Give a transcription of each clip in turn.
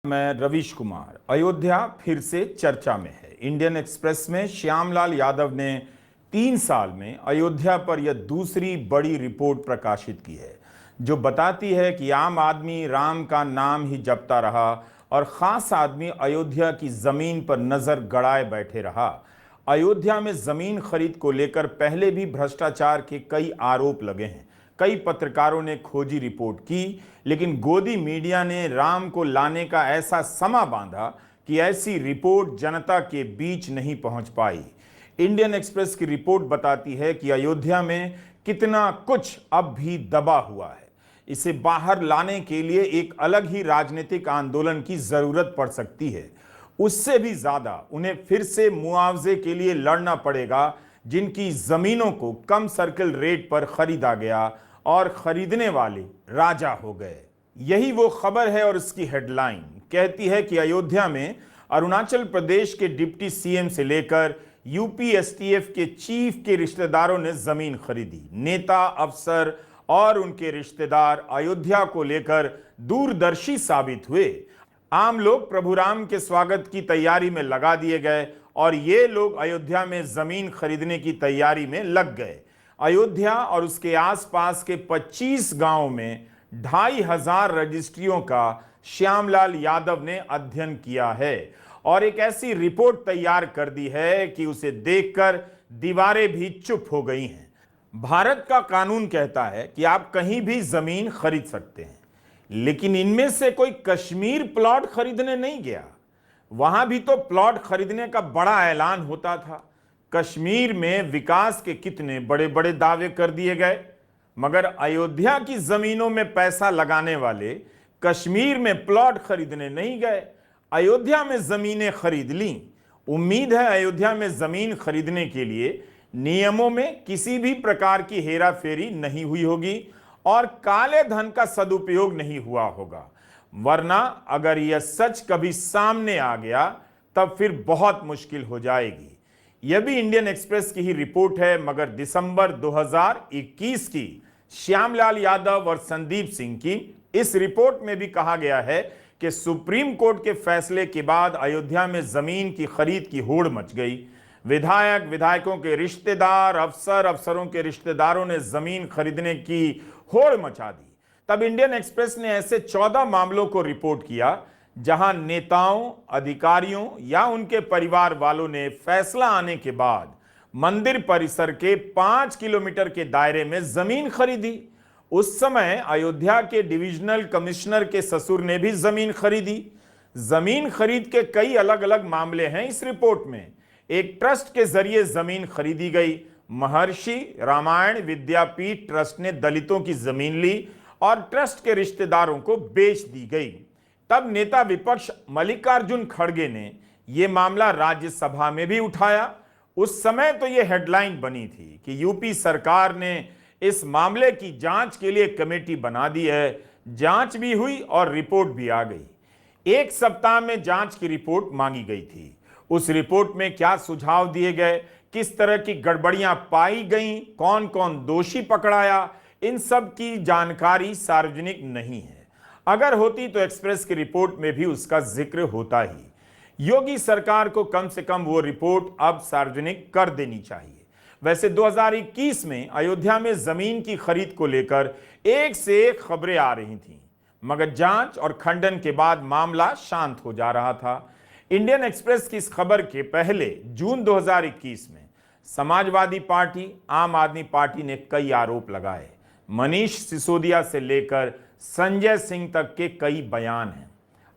मैं रवीश कुमार। अयोध्या फिर से चर्चा में है। इंडियन एक्सप्रेस में श्यामलाल यादव ने 3 साल में अयोध्या पर यह दूसरी बड़ी रिपोर्ट प्रकाशित की है, जो बताती है कि आम आदमी राम का नाम ही जपता रहा और खास आदमी अयोध्या की जमीन पर नजर गड़ाए बैठे रहा। अयोध्या में जमीन खरीद को लेकर पहले भी भ्रष्टाचार के कई आरोप लगे हैं। कई पत्रकारों ने खोजी रिपोर्ट की, लेकिन गोदी मीडिया ने राम को लाने का ऐसा समा बांधा कि ऐसी रिपोर्ट जनता के बीच नहीं पहुंच पाई। इंडियन एक्सप्रेस की रिपोर्ट बताती है कि अयोध्या में कितना कुछ अब भी दबा हुआ है। इसे बाहर लाने के लिए एक अलग ही राजनीतिक आंदोलन की जरूरत पड़ सकती है। उससे भी ज्यादा उन्हें फिर से मुआवजे के लिए लड़ना पड़ेगा, जिनकी जमीनों को कम सर्किल रेट पर खरीदा गया और खरीदने वाले राजा हो गए। यही वो खबर है और इसकी हेडलाइन कहती है कि अयोध्या में अरुणाचल प्रदेश के डिप्टी सीएम से लेकर यूपी एसटीएफ के चीफ के रिश्तेदारों ने जमीन खरीदी। नेता, अफसर और उनके रिश्तेदार अयोध्या को लेकर दूरदर्शी साबित हुए। आम लोग प्रभु राम के स्वागत की तैयारी में लगा दिए गए और ये लोग अयोध्या में जमीन खरीदने की तैयारी में लग गए। अयोध्या और उसके आसपास के 25 गांवों में 2500 रजिस्ट्रियों का श्यामलाल यादव ने अध्ययन किया है और एक ऐसी रिपोर्ट तैयार कर दी है कि उसे देखकर दीवारें भी चुप हो गई हैं। भारत का कानून कहता है कि आप कहीं भी जमीन खरीद सकते हैं, लेकिन इनमें से कोई कश्मीर प्लॉट खरीदने नहीं गया। वहां भी तो प्लॉट खरीदने का बड़ा ऐलान होता था। कश्मीर में विकास के कितने बड़े बड़े दावे कर दिए गए, मगर अयोध्या की जमीनों में पैसा लगाने वाले कश्मीर में प्लॉट खरीदने नहीं गए, अयोध्या में जमीनें खरीद लीं। उम्मीद है अयोध्या में जमीन खरीदने के लिए नियमों में किसी भी प्रकार की हेराफेरी नहीं हुई होगी और काले धन का सदुपयोग नहीं हुआ होगा, वरना अगर यह सच कभी सामने आ गया तब फिर बहुत मुश्किल हो जाएगी। यह भी इंडियन एक्सप्रेस की ही रिपोर्ट है, मगर दिसंबर 2021 की श्यामलाल यादव और संदीप सिंह की। इस रिपोर्ट में भी कहा गया है कि सुप्रीम कोर्ट के फैसले के बाद अयोध्या में जमीन की खरीद की होड़ मच गई। विधायक, विधायकों के रिश्तेदार, अफसर, अफसरों के रिश्तेदारों ने जमीन खरीदने की होड़ मचा दी। तब इंडियन एक्सप्रेस ने ऐसे 14 मामलों को रिपोर्ट किया जहां नेताओं, अधिकारियों या उनके परिवार वालों ने फैसला आने के बाद मंदिर परिसर के 5 किलोमीटर के दायरे में जमीन खरीदी। उस समय अयोध्या के डिविजनल कमिश्नर के ससुर ने भी जमीन खरीदी। जमीन खरीद के कई अलग अलग मामले हैं इस रिपोर्ट में। एक ट्रस्ट के जरिए जमीन खरीदी गई। महर्षि रामायण विद्यापीठ ट्रस्ट ने दलितों की जमीन ली और ट्रस्ट के रिश्तेदारों को बेच दी गई। तब नेता विपक्ष मल्लिकार्जुन खड़गे ने यह मामला राज्यसभा में भी उठाया। उस समय तो यह हेडलाइन बनी थी कि यूपी सरकार ने इस मामले की जांच के लिए कमेटी बना दी है। जांच भी हुई और रिपोर्ट भी आ गई। 1 सप्ताह में जांच की रिपोर्ट मांगी गई थी। उस रिपोर्ट में क्या सुझाव दिए गए, किस तरह की गड़बड़ियां पाई गईं, कौन कौन दोषी पकड़ाया, इन सब की जानकारी सार्वजनिक नहीं है। अगर होती तो एक्सप्रेस की रिपोर्ट में भी उसका जिक्र होता ही। योगी सरकार को कम से कम वो रिपोर्ट अब सार्वजनिक कर देनी चाहिए। वैसे 2021 में अयोध्या में जमीन की खरीद को लेकर एक से एक खबरें आ रही थीं, मगर जांच और खंडन के बाद मामला शांत हो जा रहा था। इंडियन एक्सप्रेस की इस खबर के पहले जून 2021 में समाजवादी पार्टी, आम आदमी पार्टी ने कई आरोप लगाए। मनीष सिसोदिया से लेकर संजय सिंह तक के कई बयान हैं।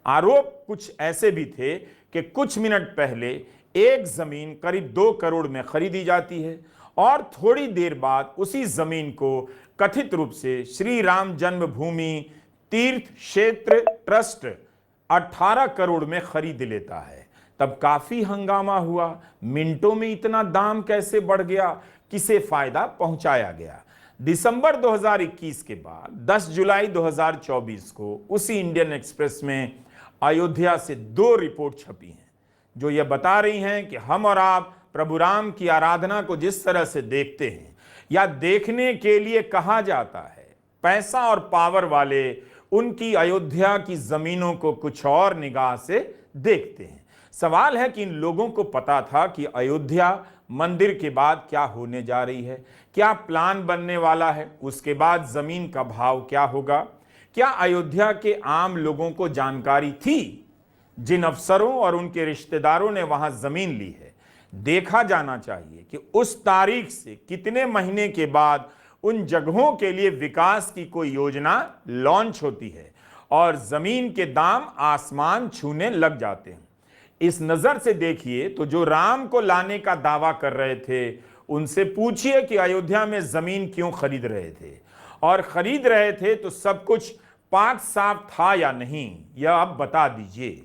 आरोप कुछ ऐसे भी थे कि कुछ मिनट पहले एक जमीन करीब 2 करोड़ में खरीदी जाती है और थोड़ी देर बाद उसी जमीन को कथित रूप से श्री राम जन्मभूमि तीर्थ क्षेत्र ट्रस्ट 18 करोड़ में खरीद लेता है। तब काफी हंगामा हुआ। मिनटों में इतना दाम कैसे बढ़ गया, किसे फायदा पहुंचाया गया। दिसंबर 2021 के बाद 10 जुलाई 2024 को उसी इंडियन एक्सप्रेस में अयोध्या से 2 रिपोर्ट छपी हैं, जो यह बता रही हैं कि हम और आप प्रभु राम की आराधना को जिस तरह से देखते हैं या देखने के लिए कहा जाता है, पैसा और पावर वाले उनकी अयोध्या की जमीनों को कुछ और निगाह से देखते हैं। सवाल है कि इन लोगों को पता था कि अयोध्या मंदिर के बाद क्या होने जा रही है, क्या प्लान बनने वाला है, उसके बाद जमीन का भाव क्या होगा, क्या अयोध्या के आम लोगों को जानकारी थी? जिन अफसरों और उनके रिश्तेदारों ने वहां जमीन ली है, देखा जाना चाहिए कि उस तारीख से कितने महीने के बाद उन जगहों के लिए विकास की कोई योजना लॉन्च होती है और जमीन के दाम आसमान छूने लग जाते हैं। इस नजर से देखिए तो जो राम को लाने का दावा कर रहे थे, उनसे पूछिए कि अयोध्या में जमीन क्यों खरीद रहे थे, और खरीद रहे थे तो सब कुछ पाक साफ था या नहीं, यह आप बता दीजिए।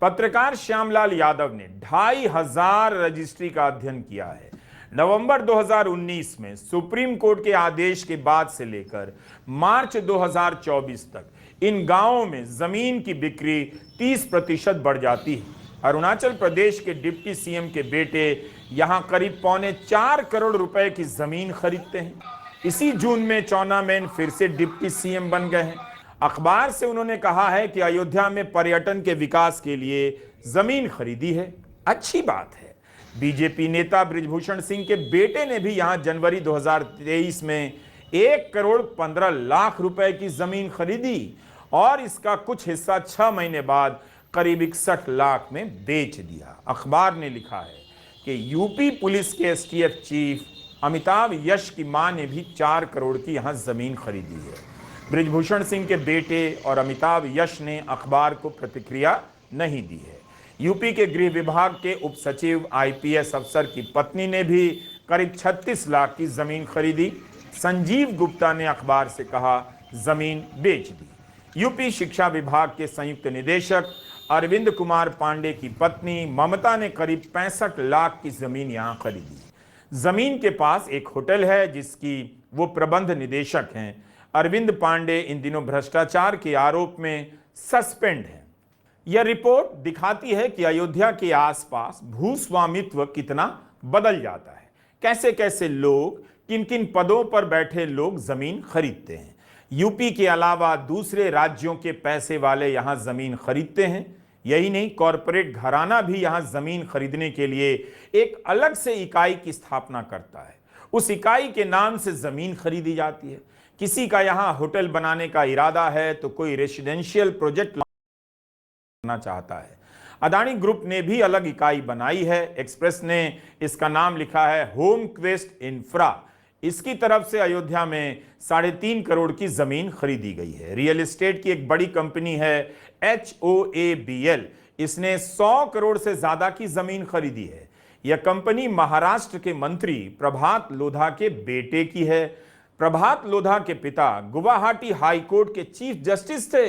पत्रकार श्यामलाल यादव ने 2500 रजिस्ट्री का अध्ययन किया है। नवंबर 2019 में सुप्रीम कोर्ट के आदेश के बाद से लेकर मार्च 2024 तक इन गांवों में जमीन की बिक्री 30% बढ़ जाती है। अरुणाचल प्रदेश के डिप्टी सीएम के बेटे यहां करीब 3.25 करोड़ रुपए की जमीन खरीदते हैं। इसी जून में चौना मैन फिर से डिप्टी सीएम बन गए हैं। अखबार से उन्होंने कहा है कि अयोध्या में पर्यटन के विकास के लिए जमीन खरीदी है। अच्छी बात है। बीजेपी नेता बृजभूषण सिंह के बेटे ने भी यहां जनवरी 2023 में 1 करोड़ 15 लाख रुपए की जमीन खरीदी और इसका कुछ हिस्सा 6 महीने बाद करीब 61 लाख में बेच दिया। अखबार ने लिखा है कि यूपी पुलिस के एसटीएफ चीफ अमिताभ यश की मां ने भी 4 करोड़ की यहां जमीन खरीदी है। बृजभूषण सिंह के बेटे और अमिताभ यश ने अखबार को प्रतिक्रिया नहीं दी है। यूपी के गृह विभाग के उप सचिव आईपीएस अफसर की पत्नी ने भी करीब 36 लाख की जमीन खरीदी। संजीव गुप्ता ने अखबार से कहा जमीन बेच दी। यूपी शिक्षा विभाग के संयुक्त निदेशक अरविंद कुमार पांडे की पत्नी ममता ने करीब 65 लाख की जमीन यहां खरीदी। जमीन के पास एक होटल है जिसकी वो प्रबंध निदेशक हैं। अरविंद पांडे इन दिनों भ्रष्टाचार के आरोप में सस्पेंड हैं। यह रिपोर्ट दिखाती है कि अयोध्या के आसपास भूस्वामित्व कितना बदल जाता है, कैसे कैसे लोग, किन किन पदों पर बैठे लोग जमीन खरीदते हैं। यूपी के अलावा दूसरे राज्यों के पैसे वाले यहां जमीन खरीदते हैं। यही नहीं, कॉरपोरेट घराना भी यहां जमीन खरीदने के लिए एक अलग से इकाई की स्थापना करता है। उस इकाई के नाम से जमीन खरीदी जाती है। किसी का यहां होटल बनाने का इरादा है तो कोई रेसिडेंशियल प्रोजेक्ट करना चाहता है। अदानी ग्रुप ने भी अलग इकाई बनाई है। एक्सप्रेस ने इसका नाम लिखा है होम क्वेस्ट इंफ्रा। इसकी तरफ से अयोध्या में 3.5 करोड़ की जमीन खरीदी गई है। रियल एस्टेट की एक बड़ी कंपनी है HOABL, इसने 100 करोड़ से ज्यादा की जमीन खरीदी है। यह कंपनी महाराष्ट्र के मंत्री प्रभात लोधा के बेटे की है। प्रभात लोधा के पिता गुवाहाटी हाई कोर्ट के चीफ जस्टिस थे,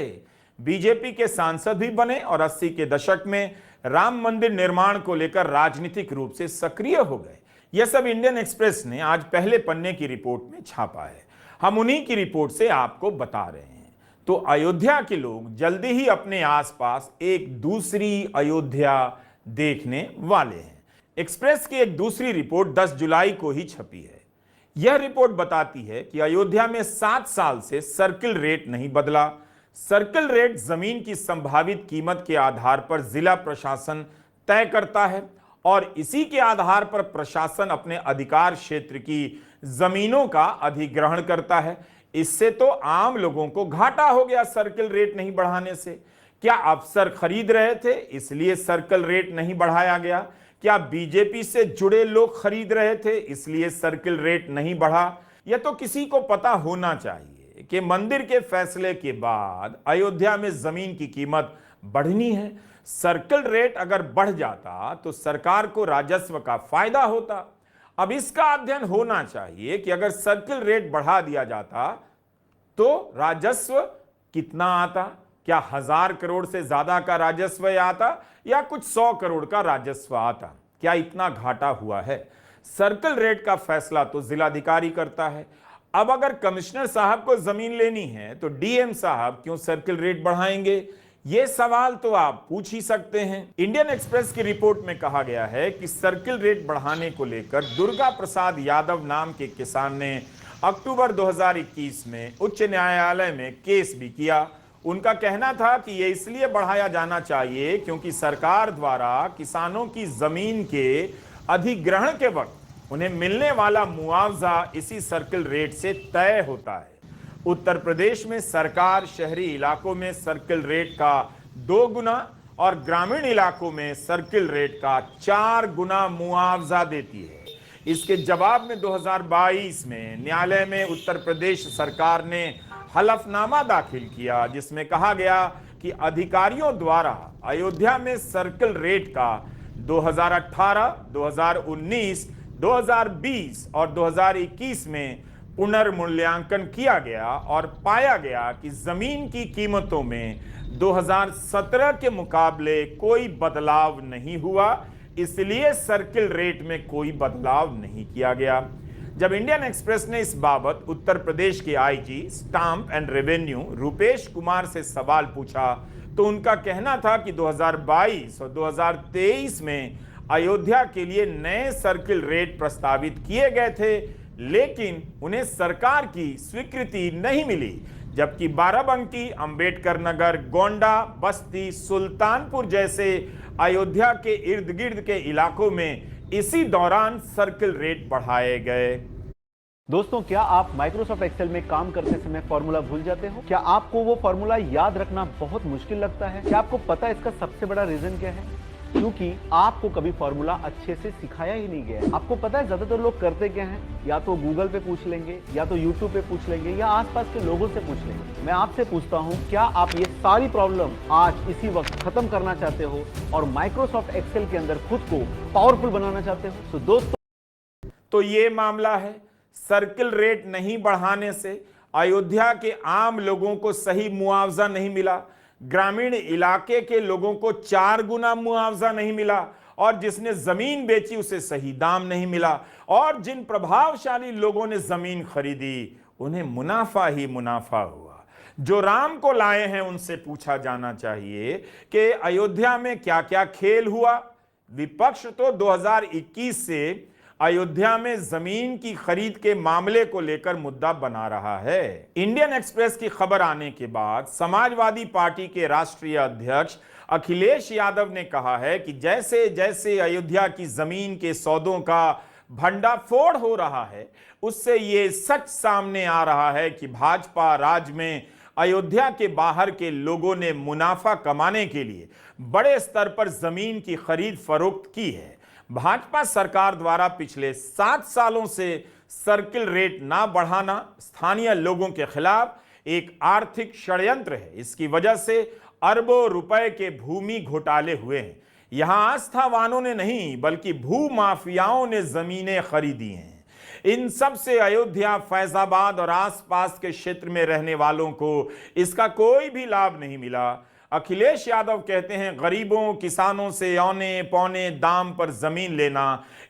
बीजेपी के सांसद भी बने और 80 के दशक में राम मंदिर निर्माण को लेकर राजनीतिक रूप से सक्रिय हो गए। यह सब इंडियन एक्सप्रेस ने आज पहले पन्ने की रिपोर्ट में छापा है। हम उन्हीं की रिपोर्ट से आपको बता रहे हैं। तो अयोध्या के लोग जल्दी ही अपने आसपास एक दूसरी अयोध्या देखने वाले हैं। एक्सप्रेस की एक दूसरी रिपोर्ट 10 जुलाई को ही छपी है। यह रिपोर्ट बताती है कि अयोध्या में 7 साल से सर्किल रेट नहीं बदला। सर्किल रेट जमीन की संभावित कीमत के आधार पर जिला प्रशासन तय करता है और इसी के आधार पर प्रशासन अपने अधिकार क्षेत्र की जमीनों का अधिग्रहण करता है। इससे तो आम लोगों को घाटा हो गया सर्किल रेट नहीं बढ़ाने से। क्या अफसर खरीद रहे थे इसलिए सर्किल रेट नहीं बढ़ाया गया? क्या बीजेपी से जुड़े लोग खरीद रहे थे इसलिए सर्किल रेट नहीं बढ़ा? यह तो किसी को पता होना चाहिए कि मंदिर के फैसले के बाद अयोध्या में जमीन की कीमत बढ़नी है। सर्किल रेट अगर बढ़ जाता तो सरकार को राजस्व का फायदा होता। अब इसका अध्ययन होना चाहिए कि अगर सर्किल रेट बढ़ा दिया जाता तो राजस्व कितना आता? क्या 1000 करोड़ से ज्यादा का राजस्व आता या कुछ 100 करोड़ का राजस्व आता? क्या इतना घाटा हुआ है? सर्किल रेट का फैसला तो जिलाधिकारी करता है। अब अगर कमिश्नर साहब को जमीन लेनी है तो डीएम साहब क्यों सर्किल रेट बढ़ाएंगे? ये सवाल तो आप पूछ ही सकते हैं। इंडियन एक्सप्रेस की रिपोर्ट में कहा गया है कि सर्किल रेट बढ़ाने को लेकर दुर्गा प्रसाद यादव नाम के किसान ने अक्टूबर 2021 में उच्च न्यायालय में केस भी किया उनका कहना था कि यह इसलिए बढ़ाया जाना चाहिए क्योंकि सरकार द्वारा किसानों की जमीन के अधिग्रहण के वक्त उन्हें मिलने वाला मुआवजा इसी सर्किल रेट से तय होता है। उत्तर प्रदेश में सरकार शहरी इलाकों में सर्किल रेट का 2 गुना और ग्रामीण इलाकों में सर्किल रेट का 4 गुना मुआवजा देती है। इसके जवाब में 2022 में न्यायालय में उत्तर प्रदेश सरकार ने हलफनामा दाखिल किया जिसमें कहा गया कि अधिकारियों द्वारा अयोध्या में सर्किल रेट का 2018, 2019, 2020 और 2021 में पुनर्मूल्यांकन किया गया और पाया गया कि जमीन की कीमतों में 2017 के मुकाबले कोई बदलाव नहीं हुआ, इसलिए सर्किल रेट में कोई बदलाव नहीं किया गया। जब इंडियन एक्सप्रेस ने इस बाबत उत्तर प्रदेश के IG stamp and revenue Rupesh Kumar से सवाल पूछा तो उनका कहना था कि 2022 और 2023 में अयोध्या के लिए नए सर्किल रेट प्रस्तावित किए गए थे, लेकिन उन्हें सरकार की स्वीकृति नहीं मिली, जबकि बाराबंकी, अंबेडकर नगर, गोंडा, बस्ती, सुल्तानपुर जैसे अयोध्या के इर्द गिर्द के इलाकों में इसी दौरान सर्किल रेट बढ़ाए गए। दोस्तों, क्या आप माइक्रोसॉफ्ट एक्सेल में काम करते समय फॉर्मूला भूल जाते हो? क्या आपको वो फॉर्मूला याद रखना बहुत मुश्किल लगता है? क्या आपको पता है इसका सबसे बड़ा रीजन क्या है? क्योंकि आपको कभी फॉर्मूला अच्छे से सिखाया ही नहीं गया। आपको पता है ज्यादातर लोग करते क्या हैं? या तो गूगल पे पूछ लेंगे, या तो यूट्यूब पे पूछ लेंगे, या आसपास के लोगों से पूछ लेंगे। मैं आपसे पूछता हूं, क्या आप ये सारी प्रॉब्लम आज इसी वक्त खत्म करना चाहते हो और माइक्रोसॉफ्ट एक्सेल के अंदर खुद को पावरफुल बनाना चाहते हो? तो दोस्तों, तो ये मामला है, सर्किल रेट नहीं बढ़ाने से अयोध्या के आम लोगों को सही मुआवजा नहीं मिला, ग्रामीण इलाके के लोगों को 4 गुना मुआवजा नहीं मिला, और जिसने जमीन बेची उसे सही दाम नहीं मिला, और जिन प्रभावशाली लोगों ने जमीन खरीदी उन्हें मुनाफा ही मुनाफा हुआ। जो राम को लाए हैं उनसे पूछा जाना चाहिए कि अयोध्या में क्या क्या खेल हुआ। विपक्ष तो 2021 से अयोध्या में जमीन की खरीद के मामले को लेकर मुद्दा बना रहा है। इंडियन एक्सप्रेस की खबर आने के बाद समाजवादी पार्टी के राष्ट्रीय अध्यक्ष अखिलेश यादव ने कहा है कि जैसे जैसे अयोध्या की जमीन के सौदों का भंडाफोड़ हो रहा है, उससे ये सच सामने आ रहा है कि भाजपा राज में अयोध्या के बाहर के लोगों ने मुनाफा कमाने के लिए बड़े स्तर पर जमीन की खरीद फरोख्त की है। भाजपा सरकार द्वारा पिछले 7 सालों से सर्किल रेट ना बढ़ाना स्थानीय लोगों के खिलाफ एक आर्थिक षड्यंत्र है। इसकी वजह से अरबों रुपए के भूमि घोटाले हुए हैं। यहां आस्थावानों ने नहीं बल्कि भूमाफियाओं ने जमीनें खरीदी हैं। इन सब से अयोध्या, फैजाबाद और आसपास के क्षेत्र में रहने वालों को इसका कोई भी लाभ नहीं मिला। अखिलेश यादव कहते हैं गरीबों, किसानों से औने पौने दाम पर जमीन लेना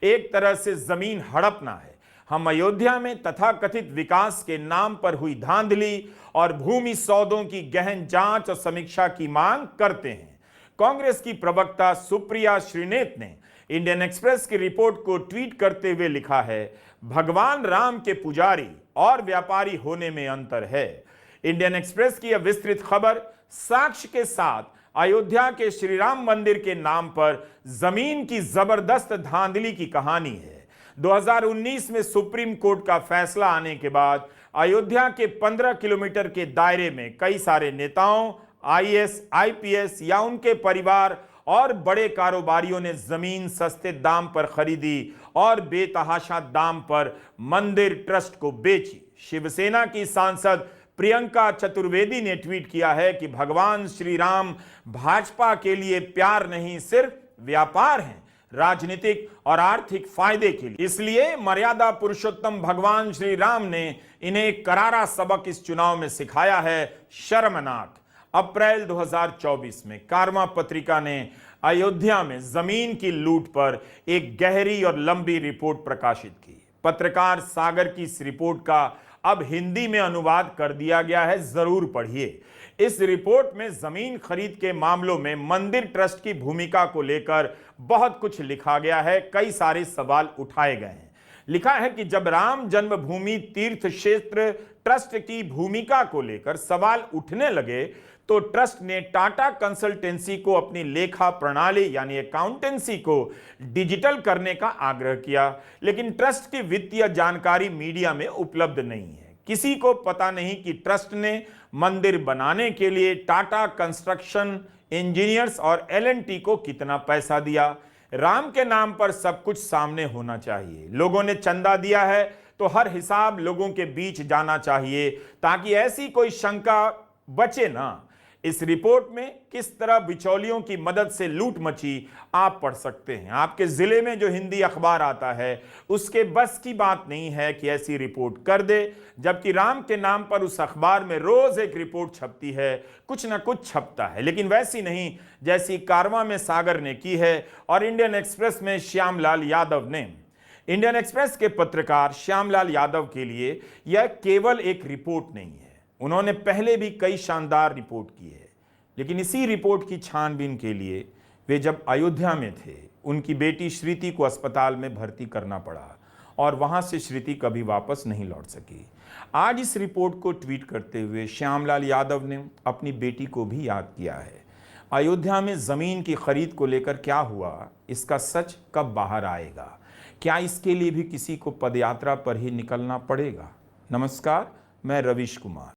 एक तरह से जमीन हड़पना है। हम अयोध्या में तथाकथित विकास के नाम पर हुई धांधली और भूमि सौदों की गहन जांच और समीक्षा की मांग करते हैं। कांग्रेस की प्रवक्ता सुप्रिया श्रीनेत ने इंडियन एक्सप्रेस की रिपोर्ट को ट्वीट करते हुए लिखा है, भगवान राम के पुजारी और व्यापारी होने में अंतर है। इंडियन एक्सप्रेस की यह विस्तृत खबर साक्ष्य के साथ अयोध्या के श्री राम मंदिर के नाम पर जमीन की जबरदस्त धांधली की कहानी है। 2019 में सुप्रीम कोर्ट का फैसला आने के बाद अयोध्या के 15 किलोमीटर के दायरे में कई सारे नेताओं, आईएएस, आईपीएस या उनके परिवार और बड़े कारोबारियों ने जमीन सस्ते दाम पर खरीदी और बेतहाशा दाम पर मंदिर ट्रस्ट को बेची। शिवसेना की सांसद प्रियंका चतुर्वेदी ने ट्वीट किया है कि भगवान श्री राम भाजपा के लिए प्यार नहीं, सिर्फ व्यापार है, राजनीतिक और आर्थिक फायदे के लिए। इसलिए मर्यादा पुरुषोत्तम भगवान श्री राम ने इन्हें एक करारा सबक इस चुनाव में सिखाया है, शर्मनाक। अप्रैल 2024 में कारमा पत्रिका ने अयोध्या में जमीन की लूट पर एक गहरी और लंबी रिपोर्ट प्रकाशित की। पत्रकार सागर की इस रिपोर्ट का अब हिंदी में अनुवाद कर दिया गया है, जरूर पढ़िए। इस रिपोर्ट में जमीन खरीद के मामलों में मंदिर ट्रस्ट की भूमिका को लेकर बहुत कुछ लिखा गया है, कई सारे सवाल उठाए गए हैं। लिखा है कि जब राम जन्मभूमि तीर्थ क्षेत्र ट्रस्ट की भूमिका को लेकर सवाल उठने लगे तो ट्रस्ट ने टाटा कंसल्टेंसी को अपनी लेखा प्रणाली यानी अकाउंटेंसी को डिजिटल करने का आग्रह किया, लेकिन ट्रस्ट की वित्तीय जानकारी मीडिया में उपलब्ध नहीं है। किसी को पता नहीं कि ट्रस्ट ने मंदिर बनाने के लिए टाटा कंस्ट्रक्शन इंजीनियर्स और L&T को कितना पैसा दिया। राम के नाम पर सब कुछ सामने होना चाहिए। लोगों ने चंदा दिया है तो हर हिसाब लोगों के बीच जाना चाहिए ताकि ऐसी कोई शंका बचे ना। इस रिपोर्ट में किस तरह बिचौलियों की मदद से लूट मची आप पढ़ सकते हैं। आपके जिले में जो हिंदी अखबार आता है उसके बस की बात नहीं है कि ऐसी रिपोर्ट कर दे, जबकि राम के नाम पर उस अखबार में रोज एक रिपोर्ट छपती है, कुछ ना कुछ छपता है, लेकिन वैसी नहीं जैसी कारवां में सागर ने की है और इंडियन एक्सप्रेस में श्यामलाल यादव ने। इंडियन एक्सप्रेस के पत्रकार श्यामलाल यादव के लिए यह केवल एक रिपोर्ट नहीं है। उन्होंने पहले भी कई शानदार रिपोर्ट की है, लेकिन इसी रिपोर्ट की छानबीन के लिए वे जब अयोध्या में थे, उनकी बेटी श्रुति को अस्पताल में भर्ती करना पड़ा और वहां से श्रुति कभी वापस नहीं लौट सकी। आज इस रिपोर्ट को ट्वीट करते हुए श्यामलाल यादव ने अपनी बेटी को भी याद किया है। अयोध्या में जमीन की खरीद को लेकर क्या हुआ, इसका सच कब बाहर आएगा? क्या इसके लिए भी किसी को पदयात्रा पर ही निकलना पड़ेगा? नमस्कार, मैं रवीश कुमार।